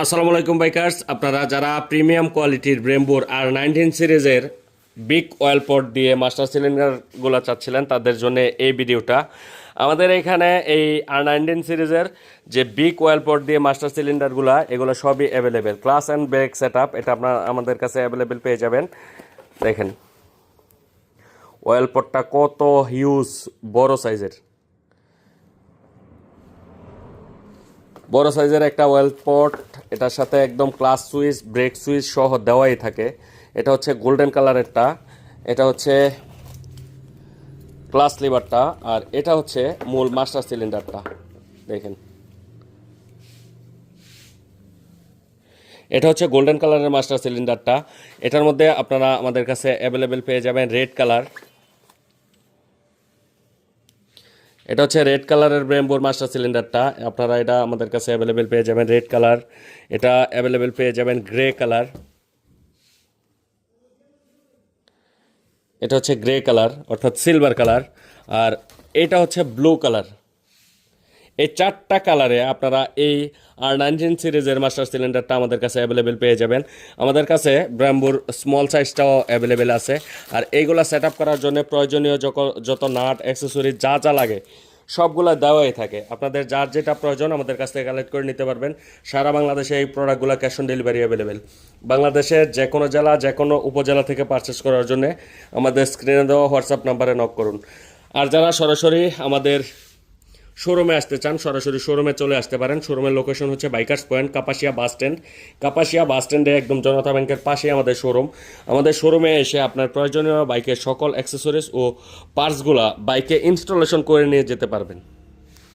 আসসালামু আলাইকুম বাইকার্স, আপনারা যারা প্রিমিয়াম কোয়ালিটির ব্রেম্বোর আর 19 সিরিজের বিগ অয়েল পট দিয়ে মাস্টার সিলিন্ডারগুলো চাচ্ছিলেন তাদের জন্য এই ভিডিওটা। আমাদের এখানে এই আর 19 সিরিজের যে বিগ অয়েল পট দিয়ে মাস্টার সিলিন্ডারগুলো এগুলো সবই available. Class and break set up এটা আপনার আমাদের কাছে অ্যাভেলেবেল পেয়ে যাবেন। দেখেন অয়েল পটটা কত হিউজ, বড় সাইজের একটা অয়েল পট। এটার সাথে একদম ক্লাস সুইচ, ব্রেক সুইচ সহ দেওয়াই থাকে। এটা হচ্ছে গোল্ডেন কালারেরটা, এটা হচ্ছে ক্লাস লিভারটা, আর এটা হচ্ছে মূল মাস্টার সিলিন্ডারটা। দেখেন এটা হচ্ছে গোল্ডেন কালারের মাস্টার সিলিন্ডারটা। এটার মধ্যে আপনারা আমাদের কাছে অ্যাভেলেবেল পেয়ে যাবেন রেড কালার। এটা হচ্ছে রেড কালারের ব্রেম্বোর মাস্টার সিলিন্ডারটা, আপনারা এটা আমাদের কাছে অ্যাভেলেবেল পেয়ে যাবেন রেড কালার। এটা অ্যাভেলেবেল পেয়ে যাবেন গ্রে কালার। এটা হচ্ছে গ্রে কালার অর্থাৎ সিলভার কালার, আর এটা হচ্ছে ব্লু কালার। এই চারটা কালারে আপনারা এই আর 19 সিরিজের মাস্টার সিলিন্ডারটা আমাদের কাছে অ্যাভেলেবেল পেয়ে যাবেন। আমাদের কাছে ব্র্যাম্বোর স্মল সাইজটাও অ্যাভেলেবেল আছে। আর এইগুলা সেট আপ করার জন্য প্রয়োজনীয় যত নাট অ্যাক্সেসরি যা যা লাগে সবগুলো দেওয়াই থাকে। আপনাদের যার যেটা প্রয়োজন আমাদের কাছ থেকে কালেক্ট করে নিতে পারবেন। সারা বাংলাদেশে এই প্রোডাক্টগুলো ক্যাশ অন ডেলিভারি অ্যাভেলেবেল। বাংলাদেশের যে কোনো জেলা, যে কোনো উপজেলা থেকে পারচেস করার জন্য আমাদের স্ক্রিনে দেওয়া হোয়াটসঅ্যাপ নাম্বারে নক করুন। আর যারা সরাসরি আমাদের শোরুমে আসতে চান সরাসরি শোরুমে চলে আসতে পারেন। শোরুমের লোকেশন হচ্ছে bikers point, Kapasia bus stand. Kapasia bus স্ট্যান্ডে একদম জনতা ব্যাংকের পাশেই আমাদের শোরুম। আমাদের শোরুমে এসে আপনার প্রয়োজনীয় বাইকের সকল অ্যাক্সেসরিজ ও পার্টসগুলা বাইকে ইনস্টলেশন করে নিয়ে যেতে পারবেন।